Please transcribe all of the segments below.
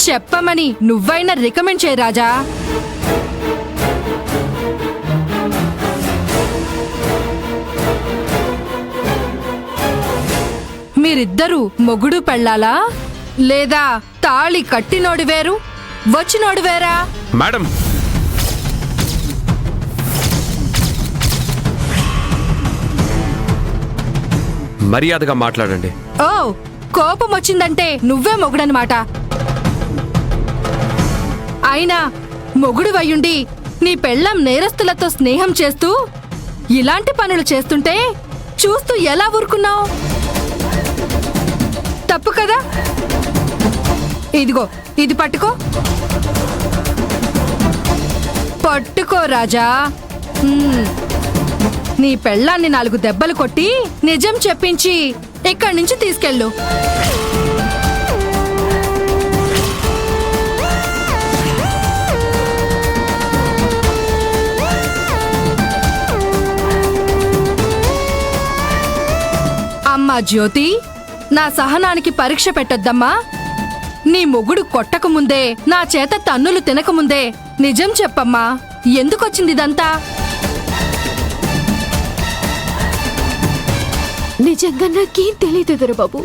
చెప్పమని నువ్వైనా రికమెండ్ చేయి రాజా. మీరిద్దరూ మొగుడు పెళ్ళాలా లేదా తాళి కట్టినోడు వేరు వచ్చినోడు వేరా? మేడం, మర్యాదగా మాట్లాడండి. ఓ, కోపం వచ్చిందంటే నువ్వే మొగుడనమాట. అయినా మొగుడు వయ్యుండి నీ పెళ్ళం నేరస్తులతో స్నేహం చేస్తూ ఇలాంటి పనులు చేస్తుంటే చూస్తూ ఎలా ఊరుకున్నావు? తప్పు కదా. ఇదిగో, ఇది పట్టుకో. పట్టుకో రాజా. నీ పెళ్ళాన్ని 4 దెబ్బలు కొట్టి నిజం చెప్పించి ఇక్కడి నుంచి తీసుకెళ్ళు. అమ్మా జ్యోతి, నా సహనానికి పరీక్ష పెట్టొద్దమ్మా. నీ మొగుడు కొట్టకముందే, నా చేత తన్నులు తినకముందే నిజం చెప్పమ్మా, ఎందుకొచ్చింది ఇదంతా? నిజంగా నాకేం తెలియదు దొరబాబు.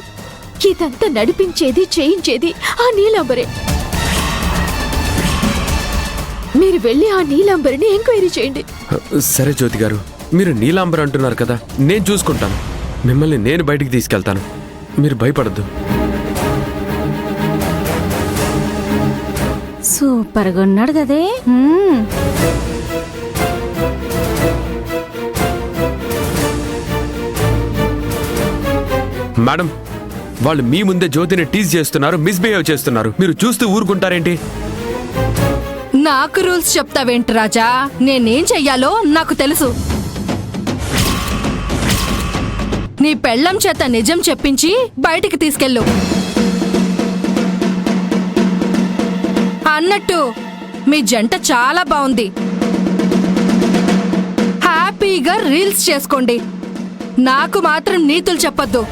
ఇదంతా నడిపించేది చేయించేది ఆ నీలాంబరే. మీరు వెళ్ళి ఆ నీలాంబరిని ఎంక్వైరీ చేయండి. సరే జ్యోతి గారు, మీరు నీలాంబర్ అంటున్నారు కదా, నేను చూసుకుంటాను. మిమ్మల్ని నేను బయటికి తీసుకెళ్తాను, మీరు భయపడద్దు. సూపర్గా ఉన్నాడు కదే. మేడం, వాళ్ళు మీ ముందే జ్యోతిని టీజ్ చేస్తున్నారు, మిస్బిహేవ్ చేస్తున్నారు. మీరు చూస్తూ ఊరుకుంటారేంటి? నాకు రూల్స్ చెప్తావేంటి రాజా? నేనేం చెయ్యాలో నాకు తెలుసు. నీ పెళ్ళం చేత నిజం చెప్పించి బయటికి తీసుకెళ్ళు. అన్నట్టు మీ జంట చాలా బాగుంది. హ్యాపీగా రీల్స్ చేసుకోండి. నాకు మాత్రం నీతులు చెప్పొద్దు.